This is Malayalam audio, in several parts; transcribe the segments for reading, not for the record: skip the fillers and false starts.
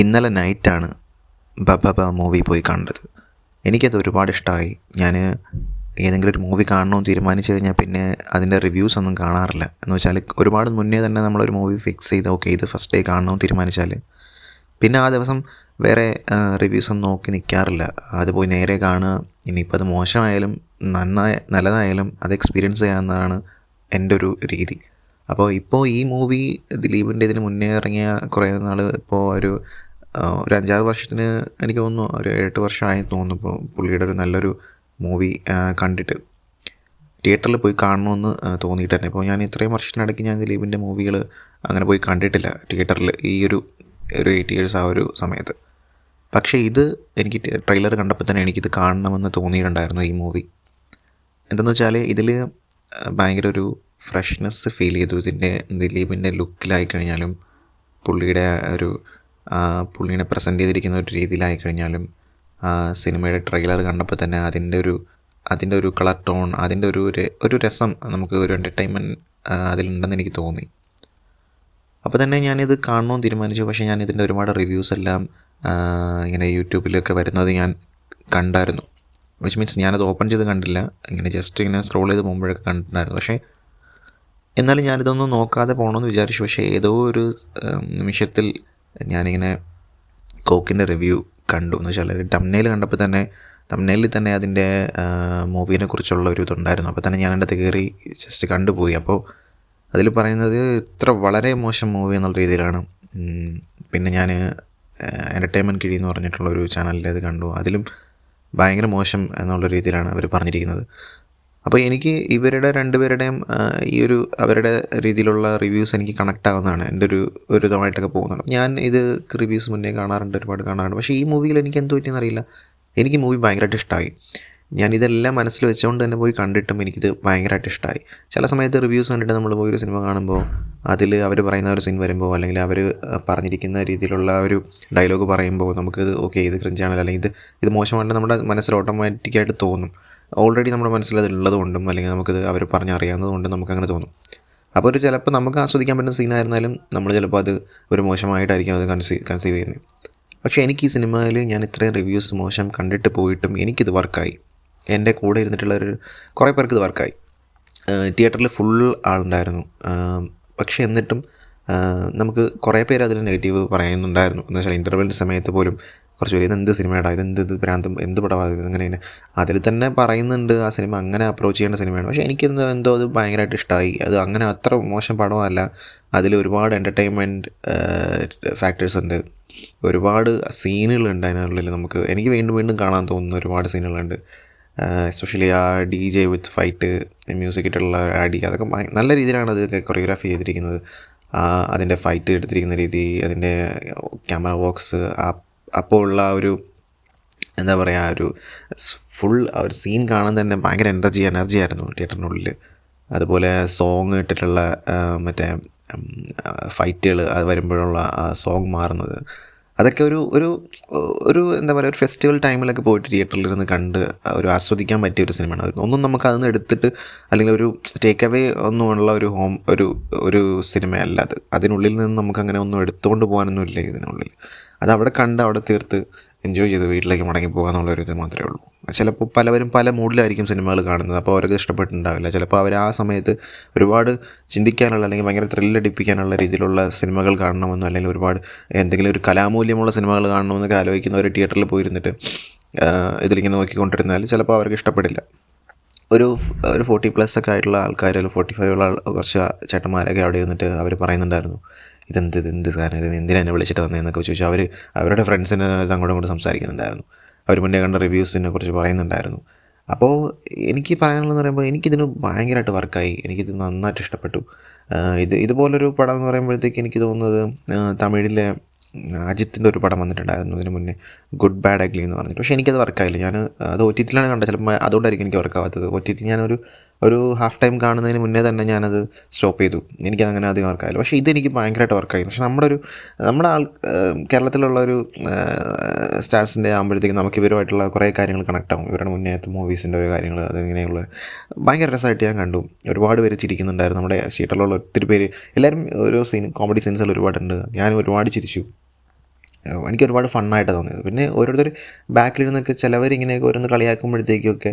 ഇന്നലെ നൈറ്റാണ് ബബബ മൂവി പോയി കണ്ടത്. എനിക്കത് ഒരുപാട് ഇഷ്ടമായി. ഞാൻ ഏതെങ്കിലും ഒരു മൂവി കാണണമെന്ന് തീരുമാനിച്ചു കഴിഞ്ഞാൽ പിന്നെ അതിൻ്റെ റിവ്യൂസ് ഒന്നും കാണാറില്ല. എന്ന് വെച്ചാൽ ഒരുപാട് മുന്നേ തന്നെ നമ്മളൊരു മൂവി ഫിക്സ് ചെയ്ത് ഓക്കെ ഇത് ഫസ്റ്റ് ഡേ കാണണമെന്ന് തീരുമാനിച്ചാൽ പിന്നെ ആ ദിവസം വേറെ റിവ്യൂസ് ഒന്നും നോക്കി നിൽക്കാറില്ല. അത് പോയി നേരെ കാണുക. ഇനിയിപ്പോൾ അത് മോശമായാലും നല്ലതായാലും അത് എക്സ്പീരിയൻസ് ചെയ്യാവുന്നതാണ് എൻ്റെ ഒരു രീതി. അപ്പോൾ ഇപ്പോൾ ഈ മൂവി ദിലീപിൻ്റെ ഇതിന് മുന്നേ ഇറങ്ങിയ കുറേ നാൾ ഇപ്പോൾ ഒരു 5-6 വർഷത്തിന് എനിക്ക് തോന്നുന്നു ഒരു 8 വർഷമായി തോന്നുന്നു ഇപ്പോൾ പുള്ളിയുടെ ഒരു നല്ലൊരു മൂവി കണ്ടിട്ട് തിയേറ്ററിൽ പോയി കാണണമെന്ന് തോന്നിയിട്ട് തന്നെ. ഇപ്പോൾ ഞാൻ ഇത്രയും വർഷത്തിനിടയ്ക്ക് ഞാൻ ദിലീപിൻ്റെ മൂവികൾ അങ്ങനെ പോയി കണ്ടിട്ടില്ല തിയേറ്ററിൽ ഈ ഒരു 8 ഇയേഴ്സ് ആ ഒരു സമയത്ത്. പക്ഷേ ഇത് എനിക്ക് ട്രെയിലർ കണ്ടപ്പോൾ തന്നെ എനിക്കിത് കാണണമെന്ന് തോന്നിയിട്ടുണ്ടായിരുന്നു ഈ മൂവി. എന്തെന്ന് വെച്ചാൽ ഇതിൽ ഭയങ്കര ഒരു ഫ്രഷ്നെസ് ഫീൽ ചെയ്തു. ഇതിൻ്റെ ദിലീപിൻ്റെ ലുക്കിലായി കഴിഞ്ഞാലും പുള്ളിയുടെ ഒരു പുള്ളീനെ പ്രസൻറ്റ് ചെയ്തിരിക്കുന്ന ഒരു രീതിയിലായി കഴിഞ്ഞാലും സിനിമയുടെ ട്രെയിലർ കണ്ടപ്പോൾ തന്നെ അതിൻ്റെ ഒരു കളർ ടോൺ, അതിൻ്റെ ഒരു രസം, നമുക്ക് ഒരു എൻ്റർടൈൻമെൻറ്റ് അതിലുണ്ടെന്ന് എനിക്ക് തോന്നി. അപ്പോൾ തന്നെ ഞാനിത് കാണണമെന്ന് തീരുമാനിച്ചു. പക്ഷേ ഞാൻ ഇതിൻ്റെ ഒരുപാട് റിവ്യൂസ് എല്ലാം ഇങ്ങനെ യൂട്യൂബിലൊക്കെ വരുന്നത് ഞാൻ കണ്ടായിരുന്നു. വിച്ച് മീൻസ് ഞാനത് ഓപ്പൺ ചെയ്ത് കണ്ടില്ല, ഇങ്ങനെ ജസ്റ്റ് ഇങ്ങനെ സ്ക്രോൾ ചെയ്ത് പോകുമ്പോഴൊക്കെ കണ്ടിട്ടുണ്ടായിരുന്നു. പക്ഷേ എന്നാലും ഞാനിതൊന്നും നോക്കാതെ പോകണമെന്ന് വിചാരിച്ചു. പക്ഷേ ഏതോ ഒരു നിമിഷത്തിൽ ഞാനിങ്ങനെ കോക്കിൻ്റെ റിവ്യൂ കണ്ടു. എന്ന് വെച്ചാൽ തംബ്നെയിൽ കണ്ടപ്പോൾ തന്നെ തംബ്നെയിലിൽ തന്നെ അതിൻ്റെ മൂവീനെ കുറിച്ചുള്ള ഒരു ഇതുണ്ടായിരുന്നു. അപ്പോൾ തന്നെ ഞാൻ എൻ്റെ കയറി ജസ്റ്റ് കണ്ടുപോയി. അപ്പോൾ അതിൽ പറയുന്നത് ഇത്ര വളരെ മോശം മൂവി എന്നുള്ള രീതിയിലാണ്. പിന്നെ ഞാൻ എൻ്റർടൈൻമെൻറ്റ് കിഴി എന്ന് പറഞ്ഞിട്ടുള്ളൊരു ചാനലിൽ അത് കണ്ടു. അതിലും ഭയങ്കര മോശം എന്നുള്ള രീതിയിലാണ് അവർ പറഞ്ഞിരിക്കുന്നത്. അപ്പോൾ എനിക്ക് ഇവരുടെ രണ്ടുപേരുടെയും അവരുടെ രീതിയിലുള്ള റിവ്യൂസ് എനിക്ക് കണക്റ്റ് ആവുന്നതാണ്. എൻ്റെ ഒരു ഇതുമായിട്ടൊക്കെ പോകുന്നുണ്ട്. ഞാൻ ഇത് റിവ്യൂസ് മുന്നേ കാണാറുണ്ട്, ഒരുപാട് കാണാറുണ്ട്. പക്ഷേ ഈ മൂവിയിൽ എനിക്ക് എന്ത് പറ്റിയെന്ന് അറിയില്ല, എനിക്ക് മൂവി ഭയങ്കരമായിട്ട് ഇഷ്ടമായി. ഞാനിതെല്ലാം മനസ്സിൽ വെച്ചുകൊണ്ട് തന്നെ പോയി കണ്ടിട്ടും എനിക്കിത് ഭയങ്കരമായിട്ട് ഇഷ്ടമായി. ചില സമയത്ത് റിവ്യൂസ് കണ്ടിട്ട് നമ്മൾ പോയി ഒരു സിനിമ കാണുമ്പോൾ അതിൽ അവർ പറയുന്ന ഒരു സീൻ വരുമ്പോൾ അല്ലെങ്കിൽ അവർ പറഞ്ഞിരിക്കുന്ന രീതിയിലുള്ള ഒരു ഡയലോഗ് പറയുമ്പോൾ നമുക്കിത് ഓക്കെ ഇത് ക്രിഞ്ചാണ് അല്ലെങ്കിൽ ഇത് മോശമാണെന്ന് നമ്മുടെ മനസ്സിൽ ഓട്ടോമാറ്റിക്കായിട്ട് തോന്നും. ഓൾറെഡി നമ്മുടെ മനസ്സിലത് ഉള്ളതുകൊണ്ടും അല്ലെങ്കിൽ നമുക്കിത് അവർ പറഞ്ഞറിയാവുന്നതുകൊണ്ടും നമുക്കങ്ങനെ തോന്നും. അപ്പോൾ ചിലപ്പോൾ നമുക്ക് ആസ്വദിക്കാൻ പറ്റുന്ന സീനായിരുന്നാലും നമ്മൾ ചിലപ്പോൾ അത് ഒരു മോശമായിട്ടായിരിക്കും അത് കൺസീവ് ചെയ്യുന്നത്. പക്ഷേ എനിക്ക് ഈ സിനിമയിൽ ഞാൻ ഇത്രയും റിവ്യൂസ് മോശം കണ്ടിട്ട് പോയിട്ടും എനിക്കിത് വർക്കായി. എൻ്റെ കൂടെ ഇരുന്നിട്ടുള്ളൊരു കുറേ പേർക്ക് ഇത് വർക്കായി. തിയേറ്ററിൽ ഫുൾ ആളുണ്ടായിരുന്നു. പക്ഷേ എന്നിട്ടും നമുക്ക് കുറേ പേര് അതിൽ നെഗറ്റീവ് പറയുന്നുണ്ടായിരുന്നു. എന്ന് വെച്ചാൽ ഇൻ്റർവെല്ലിൻ്റെ സമയത്ത് പോലും കുറച്ച് പേര് ഇതെന്ത് സിനിമയുടെ ഇത് ഭ്രാന്തം എന്ത് പടമാണ് ഇങ്ങനെ അതിൽ തന്നെ പറയുന്നുണ്ട് ആ സിനിമ അങ്ങനെ അപ്രോച്ച് ചെയ്യേണ്ട സിനിമയാണ്. പക്ഷേ എനിക്കെന്തോ അത് ഭയങ്കരമായിട്ട് ഇഷ്ടമായി. അത് അങ്ങനെ അത്ര മോശം പടമല്ല. അതിൽ ഒരുപാട് എൻ്റർടൈൻമെൻറ്റ് ഫാക്ടേഴ്സ് ഉണ്ട്, ഒരുപാട് സീനുകളുണ്ട് അതിനുള്ളിൽ. എനിക്ക് വീണ്ടും വീണ്ടും കാണാൻ തോന്നുന്ന ഒരുപാട് സീനുകളുണ്ട്. എസ്പെഷ്യലി ആ DJ വിത്ത് ഫൈറ്റ്, മ്യൂസിക് ഇട്ടുള്ള അടി, അതൊക്കെ നല്ല രീതിയിലാണ് അതൊക്കെ കൊറിയോഗ്രാഫി ചെയ്തിരിക്കുന്നത്. അതിൻ്റെ ഫൈറ്റ് എടുത്തിരിക്കുന്ന രീതി, അതിൻ്റെ ക്യാമറ വർക്ക്സ്, അപ്പോൾ ഉള്ള ഒരു എന്താ പറയുക ഒരു ഫുൾ ഒരു സീൻ കാണാൻ തന്നെ ഭയങ്കര എനർജി ആയിരുന്നു തിയേറ്ററിനുള്ളിൽ. അതുപോലെ സോങ് ഇട്ടിട്ടുള്ള മറ്റേ ഫൈറ്റുകൾ അത് വരുമ്പോഴുള്ള ആ സോങ് മാറുന്നത്, അതൊക്കെ ഒരു എന്താ പറയുക ഒരു ഫെസ്റ്റിവൽ ടൈമിലൊക്കെ പോയിട്ട് തിയേറ്ററിലിരുന്ന് കണ്ട് ഒരു ആസ്വദിക്കാൻ പറ്റിയ ഒരു സിനിമയാണ്. ഒന്നും നമുക്ക് അതിൽ നിന്ന് എടുത്തിട്ട് അല്ലെങ്കിൽ ഒരു ടേക്ക് അവേ ഒന്നുമുള്ള ഒരു സിനിമയല്ല അത്. അതിനുള്ളിൽ നിന്ന് നമുക്കങ്ങനെ ഒന്നും എടുത്തുകൊണ്ട് പോകാനൊന്നും ഇല്ല ഇതിനുള്ളിൽ. അതവിടെ കണ്ട് അവിടെ തീർത്ത് എൻജോയ് ചെയ്ത് വീട്ടിലേക്ക് മടങ്ങി പോകാമെന്നുള്ളൊരു ഇത് മാത്രമേ ഉള്ളൂ. ചിലപ്പോൾ പലവരും പല മൂഡിലായിരിക്കും സിനിമകൾ കാണുന്നത്. അപ്പോൾ അവർക്ക് ഇഷ്ടപ്പെട്ടിട്ടുണ്ടാവില്ല. ചിലപ്പോൾ അവർ ആ സമയത്ത് ഒരുപാട് ചിന്തിക്കാനുള്ള അല്ലെങ്കിൽ ഭയങ്കര ത്രില്ലടിപ്പിക്കാനുള്ള രീതിയിലുള്ള സിനിമകൾ കാണണമെന്നോ അല്ലെങ്കിൽ ഒരുപാട് എന്തെങ്കിലും ഒരു കലാമൂല്യമുള്ള സിനിമകൾ കാണണമെന്നൊക്കെ ആലോചിക്കുന്നവർ തിയേറ്ററിൽ പോയിരുന്നിട്ട് ഇതിലിങ്ങനെ നോക്കിക്കൊണ്ടിരുന്നാൽ ചിലപ്പോൾ അവർക്ക് ഇഷ്ടപ്പെടില്ല. ഒരു 40+ ഒക്കെ ആയിട്ടുള്ള ആൾക്കാർ, 45 ഉള്ള കുറച്ച് ചേട്ടന്മാരൊക്കെ അവിടെ ഇരുന്നിട്ട് അവർ പറയുന്നുണ്ടായിരുന്നു ഇതെന്ത് സാധനം, ഇത് എന്തിനാ എന്നെ വിളിച്ചിട്ട് വന്നതെന്നൊക്കെ ചോദിച്ചു. അവരുടെ ഫ്രണ്ട്സിന് അങ്ങോട്ടും സംസാരിക്കുന്നുണ്ടായിരുന്നു. അവർ മുന്നേ കണ്ട റിവ്യൂസിനെ കുറിച്ച് പറയുന്നുണ്ടായിരുന്നു. അപ്പോൾ എനിക്ക് പറയാനുള്ളതെന്ന് പറയുമ്പോൾ എനിക്കിതിന് ഭയങ്കരമായിട്ട് വർക്കായി. എനിക്കിത് നന്നായിട്ട് ഇഷ്ടപ്പെട്ടു. ഇതുപോലൊരു പടം എന്ന് പറയുമ്പോഴത്തേക്ക് എനിക്ക് തോന്നുന്നത് തമിഴിലെ അജിത്തിൻ്റെ ഒരു പടം വന്നിട്ടുണ്ടായിരുന്നു ഇതിന് മുന്നേ, ഗുഡ് ബാഡ് അഗ്ലി എന്ന് പറഞ്ഞിട്ട്. പക്ഷേ എനിക്കത് വർക്കായില്ല. അത് OTT കണ്ടത്. ചിലപ്പോൾ അതുകൊണ്ടായിരിക്കും എനിക്ക് വർക്കാവാത്തത്. OTT ഞാനൊരു ഹാഫ് ടൈം കാണുന്നതിന് മുന്നേ തന്നെ ഞാനത് സ്റ്റോപ്പ് ചെയ്തു. എനിക്കതങ്ങനെ അധികം വർക്കായില്ല. പക്ഷേ ഇതെനിക്ക് ഭയങ്കരമായിട്ട് വർക്കായി. പക്ഷേ നമ്മുടെ കേരളത്തിലുള്ള ഒരു സ്റ്റാർസിൻ്റെ ആകുമ്പോഴത്തേക്കും നമുക്ക് ഇവരുമായിട്ടുള്ള കുറേ കാര്യങ്ങൾ കണക്ട് ആകും. ഇവരുടെ മുന്നേത്തെ മൂവീസിൻ്റെ ഒരു കാര്യങ്ങൾ അതിങ്ങനെയുള്ള ഭയങ്കര രസമായിട്ട് ഞാൻ കണ്ടു. ഒരുപാട് പേര് ചിരിക്കുന്നുണ്ടായിരുന്നു. നമ്മുടെ തിയേറ്ററിലുള്ള ഒത്തിരി പേര്, എല്ലാവരും ഓരോ കോമഡി സീൻസുകൾ ഒരുപാടുണ്ട്. ഞാൻ ഒരുപാട് ചിരിച്ചു. എനിക്ക് ഒരുപാട് ഫണ്ണായിട്ട് തോന്നിയത്. പിന്നെ ഓരോരുത്തർ ബാക്കിലിരുന്നൊക്കെ ചിലവരിങ്ങനെയൊക്കെ ഓരോന്ന് കളിയാക്കുമ്പോഴത്തേക്കൊക്കെ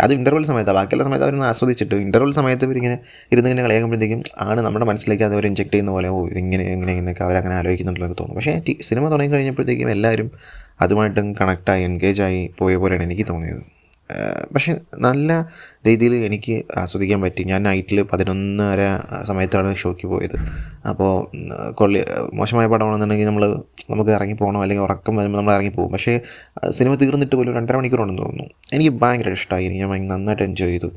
അത് ഇൻ്റർവെൽ സമയത്താണ്, ബാക്കിയുള്ള സമയത്ത് അവരൊന്ന് ആസ്വദിച്ചിട്ട് ഇൻ്റർവെൽ സമയത്ത് ഇവരിങ്ങനെ ഇരുന്നിങ്ങനെ കളിയാക്കുമ്പോഴത്തേക്കും ആണ് നമ്മുടെ മനസ്സിലേക്ക് അത് അവർ ഇഞ്ചെക്ട് ചെയ്യുന്ന പോലെ, ഓ ഇതിങ്ങനെ ഇങ്ങനെയൊക്കെ അവരങ്ങനെ ആലോചിക്കുന്നുണ്ടെന്നൊക്കെ തോന്നും. പക്ഷേ സിനിമ തുടങ്ങി കഴിഞ്ഞപ്പോഴത്തേക്കും എല്ലാവരും അതുമായിട്ടും കണക്റ്റായി എൻഗേജായി പോയ പോലെയാണ് എനിക്ക് തോന്നിയത്. പക്ഷെ നല്ല രീതിയിൽ എനിക്ക് ആസ്വദിക്കാൻ പറ്റി. ഞാൻ നൈറ്റിൽ 11:30 സമയത്താണ് ഷോയ്ക്ക് പോയത്. അപ്പോൾ മോശമായ പടമാണെന്നുണ്ടെങ്കിൽ നമുക്ക് ഇറങ്ങി പോകണം, അല്ലെങ്കിൽ ഉറക്കം വരുമ്പോൾ നമ്മൾ ഇറങ്ങിപ്പോകും. പക്ഷേ സിനിമ തീർന്നിട്ട് പോലും 2.5 മണിക്കൂറുണ്ടെന്ന് തോന്നുന്നു. എനിക്ക് ഭയങ്കര ഇഷ്ടമായി. ഞാൻ നന്നായിട്ട് എൻജോയ് ചെയ്തു.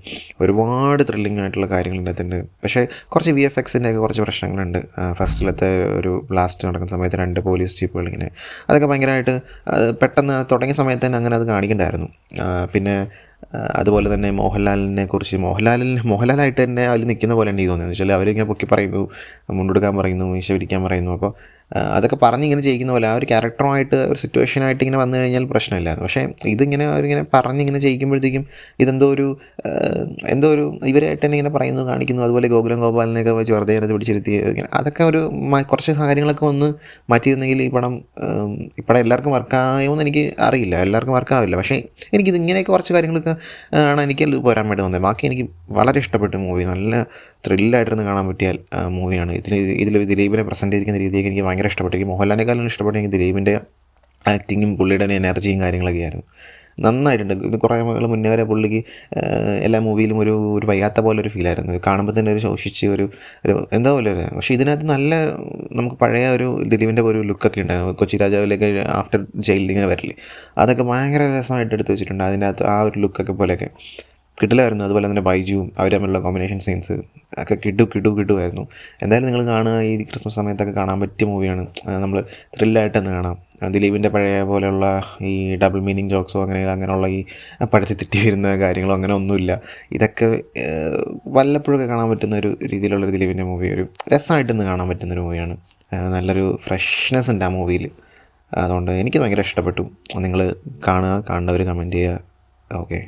ഒരുപാട് ത്രില്ലിംഗ് ആയിട്ടുള്ള കാര്യങ്ങൾ ഇതിനകത്തുണ്ട്. പക്ഷേ കുറച്ച് VFXൻ്റെ ഒക്കെ കുറച്ച് പ്രശ്നങ്ങളുണ്ട്. ഫസ്റ്റിലത്തെ ഒരു ബ്ലാസ്റ്റ് നടക്കുന്ന സമയത്ത് 2 പോലീസ് ജീപ്പുകൾ ഇങ്ങനെ, അതൊക്കെ ഭയങ്കരമായിട്ട് പെട്ടെന്ന് തുടങ്ങിയ സമയത്ത് തന്നെ അങ്ങനെ അത് കാണിക്കണ്ടായിരുന്നു. പിന്നെ അതുപോലെ തന്നെ മോഹൻലാലായിട്ട് തന്നെ അതിൽ നിൽക്കുന്ന പോലെ എനിക്ക് തോന്നിയത് വെച്ചാൽ അവരിങ്ങനെ പൊക്കി പറയുന്നു, മുണ്ടെടുക്കാൻ പറയുന്നു, മീശ പിരിക്കാൻ പറയുന്നു. അപ്പോൾ അതൊക്കെ പറഞ്ഞിങ്ങനെ ചെയ്യിക്കുന്ന പോലെ ആ ഒരു ക്യാരക്ടറുമായിട്ട് ഒരു സിറ്റുവേഷനായിട്ട് ഇങ്ങനെ വന്നു കഴിഞ്ഞാൽ പ്രശ്നമില്ലായിരുന്നു. പക്ഷേ ഇതിങ്ങനെ അവരിങ്ങനെ പറഞ്ഞിങ്ങനെ ചെയ്യിക്കുമ്പോഴത്തേക്കും എന്തോ ഒരു ഇവരായിട്ട് തന്നെ ഇങ്ങനെ പറയുന്നു, കാണിക്കുന്നു. അതുപോലെ ഗോകുലം ഗോപാലിനെയൊക്കെ വെച്ച് വെറുതെ അതിനകത്ത് പിടിച്ചിരുത്തി ഇങ്ങനെ, അതൊക്കെ ഒരു കുറച്ച് കാര്യങ്ങളൊക്കെ ഒന്ന് മാറ്റിയിരുന്നെങ്കിൽ ഈ പടം എല്ലാവർക്കും വർക്കാവുമെന്ന് എനിക്ക് അറിയില്ല, എല്ലാവർക്കും വർക്കാവില്ല. പക്ഷേ എനിക്കിത് ഇങ്ങനെയൊക്കെ കുറച്ച് കാര്യങ്ങളൊക്കെ ആണ് എനിക്ക് പോരാൻ വേണ്ടി തോന്നുന്നത്. ബാക്കി എനിക്ക് വളരെ ഇഷ്ടപ്പെട്ട മൂവി, നല്ല ത്രില്ലായിട്ടിരുന്ന് കാണാൻ പറ്റിയ മൂവിയാണ്. ഇതിൽ ദിലീപിനെ പ്രസൻറ്റ് ചെയ്തിരിക്കുന്ന രീതിയൊക്കെ എനിക്ക് ഭയങ്കര ഇഷ്ടപ്പെട്ടു. എനിക്ക് മോഹൻലാലിനെക്കാളും ഇഷ്ടപ്പെട്ടു എനിക്ക് ദിലീപിൻ്റെ ആക്ടിങ്ങും പുള്ളിയുടെ എനർജിയും കാര്യങ്ങളൊക്കെ ആയിരുന്നു. നന്നായിട്ടുണ്ട്. ഇത് കുറേ മുന്നേ വരെ പുള്ളിക്ക് എല്ലാ മൂവിയിലും ഒരു വയ്യാത്ത പോലെ ഒരു ഫീലായിരുന്നു. കാണുമ്പോൾ തന്നെ ഒരു ശോഷിച്ച് ഒരു എന്താ പോലെ. പക്ഷേ ഇതിനകത്ത് നല്ല നമുക്ക് പഴയ ഒരു ദിലീപിൻ്റെ ഒരു ലുക്കൊക്കെ ഉണ്ട്. കൊച്ചി രാജാവിലേക്ക് ആഫ്റ്റർ ജയിലിൽ ഇങ്ങനെ വരില്ലേ, അതൊക്കെ ഭയങ്കര രസമായിട്ട് എടുത്ത് വെച്ചിട്ടുണ്ട്. അതിൻ്റെ അകത്ത് ആ ഒരു ലുക്കൊക്കെ പോലെയൊക്കെ കിടിലായിരുന്നു. അതുപോലെ തന്നെ ബൈജുവും അവർ തമ്മിലുള്ള കോമ്പിനേഷൻ സീൻസ് ഒക്കെ കിടുവായിരുന്നു. എന്തായാലും നിങ്ങൾ കാണുക, ഈ ക്രിസ്മസ് സമയത്തൊക്കെ കാണാൻ പറ്റിയ മൂവിയാണ്. നമ്മൾ ത്രില്ലായിട്ട് തന്നെ കാണാം. ദിലീപിൻ്റെ പഴയ പോലെയുള്ള ഈ ഡബിൾ മീനിങ് ജോക്സോ അങ്ങനെയുള്ള ഈ പടത്തി തെറ്റി വരുന്ന കാര്യങ്ങളോ അങ്ങനെ ഒന്നുമില്ല. ഇതൊക്കെ വല്ലപ്പോഴൊക്കെ കാണാൻ പറ്റുന്ന ഒരു രീതിയിലുള്ളൊരു ദിലീപിൻ്റെ മൂവി, ഒരു രസമായിട്ടൊന്ന് കാണാൻ പറ്റുന്നൊരു മൂവിയാണ്. നല്ലൊരു ഫ്രഷ്നെസ് ഉണ്ട് ആ മൂവിയിൽ. അതുകൊണ്ട് എനിക്ക് ഭയങ്കര ഇഷ്ടപ്പെട്ടു. നിങ്ങൾ കാണുക, കാണേണ്ടവർ കമൻറ്റ് ചെയ്യുക. ഓക്കെ.